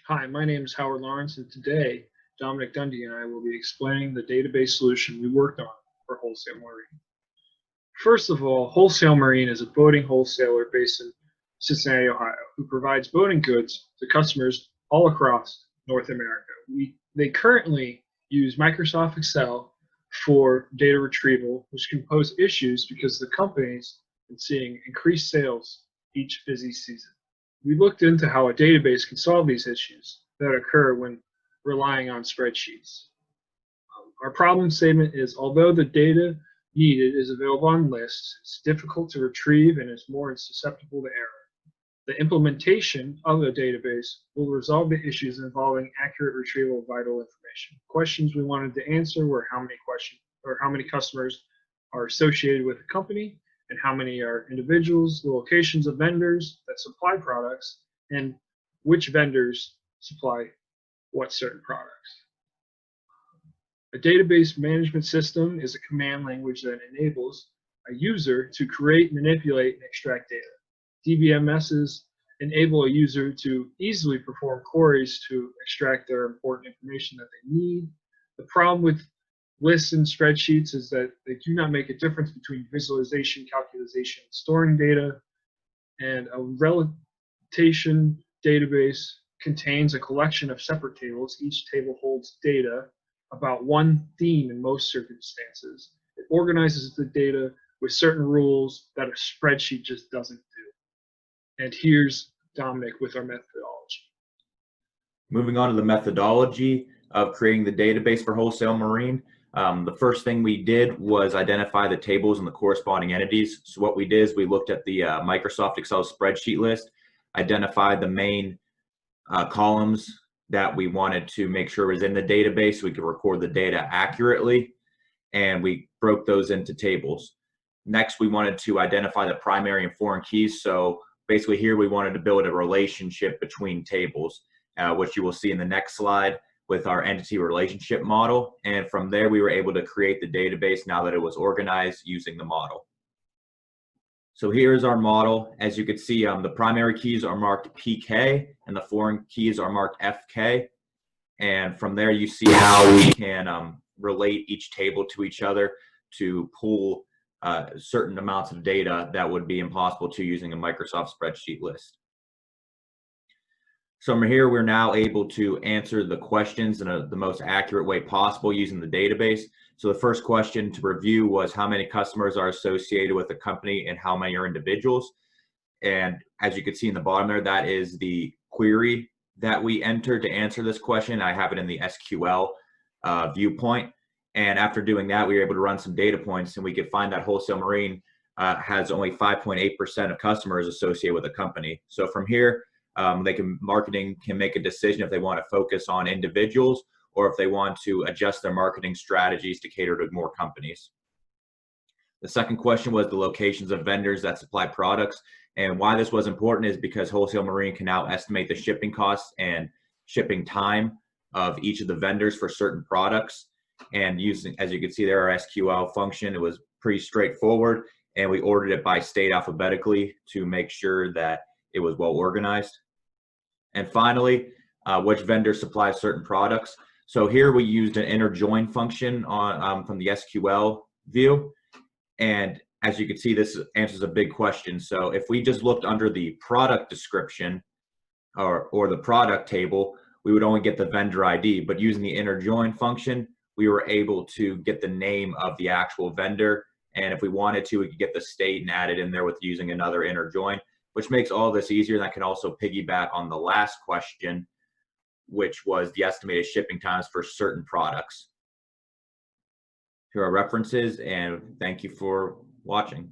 Hi, my name is Howard Lawrence, and today Dominic Dundee and I will be explaining the database solution we worked on for Wholesale Marine. First of all, Wholesale Marine is a boating wholesaler based in Cincinnati, Ohio, who provides boating goods to customers all across North America. They currently use Microsoft Excel for data retrieval, which can pose issues because the company's been seeing increased sales each busy season. We looked into how a database can solve these issues that occur when relying on spreadsheets. Our problem statement is, although the data needed is available on lists, it's difficult to retrieve and is more susceptible to error. The implementation of a database will resolve the issues involving accurate retrieval of vital information. Questions we wanted to answer were how many customers are associated with a company, and how many are individuals, the locations of vendors that supply products, and which vendors supply what certain products. A database management system is a command language that enables a user to create, manipulate, and extract data. DBMSs enable a user to easily perform queries to extract their important information that they need. The problem with lists and spreadsheets is that they do not make a difference between visualization, calculation, and storing data. And a relatation database contains a collection of separate tables. Each table holds data about one theme in most circumstances. It organizes the data with certain rules that a spreadsheet just doesn't do. And here's Dominic with our methodology. Moving on to the methodology of creating the database for Wholesale Marine. The first thing we did was identify the tables and the corresponding entities. So what we did is we looked at the Microsoft Excel spreadsheet list, identified the main columns that we wanted to make sure was in the database so we could record the data accurately, and we broke those into tables. Next, we wanted to identify the primary and foreign keys. So basically here we wanted to build a relationship between tables, which you will see in the next slide with our entity relationship model. And from there, we were able to create the database now that it was organized using the model. So here's our model. As you can see, the primary keys are marked PK and the foreign keys are marked FK. And from there, you see how we can relate each table to each other to pull certain amounts of data that would be impossible to using a Microsoft spreadsheet list. So from here, we're now able to answer the questions in the most accurate way possible using the database. So the first question to review was how many customers are associated with the company and how many are individuals. And as you can see in the bottom there, that is the query that we entered to answer this question. I have it in the SQL viewpoint. And after doing that, we were able to run some data points, and we could find that Wholesale Marine has only 5.8% of customers associated with a company. So from here, marketing can make a decision if they want to focus on individuals or if they want to adjust their marketing strategies to cater to more companies. The second question was the locations of vendors that supply products. And why this was important is because Wholesale Marine can now estimate the shipping costs and shipping time of each of the vendors for certain products. And using, as you can see there, our SQL function, it was pretty straightforward, and we ordered it by state alphabetically to make sure that it was well organized. And finally, which vendor supplies certain products. So here we used an inner join function on from the SQL view. And as you can see, this answers a big question. So if we just looked under the product description or the product table, we would only get the vendor ID. But using the inner join function, we were able to get the name of the actual vendor. And if we wanted to, we could get the state and add it in there with using another inner join, which makes all this easier. And I can also piggyback on the last question, which was the estimated shipping times for certain products. Here are references, and thank you for watching.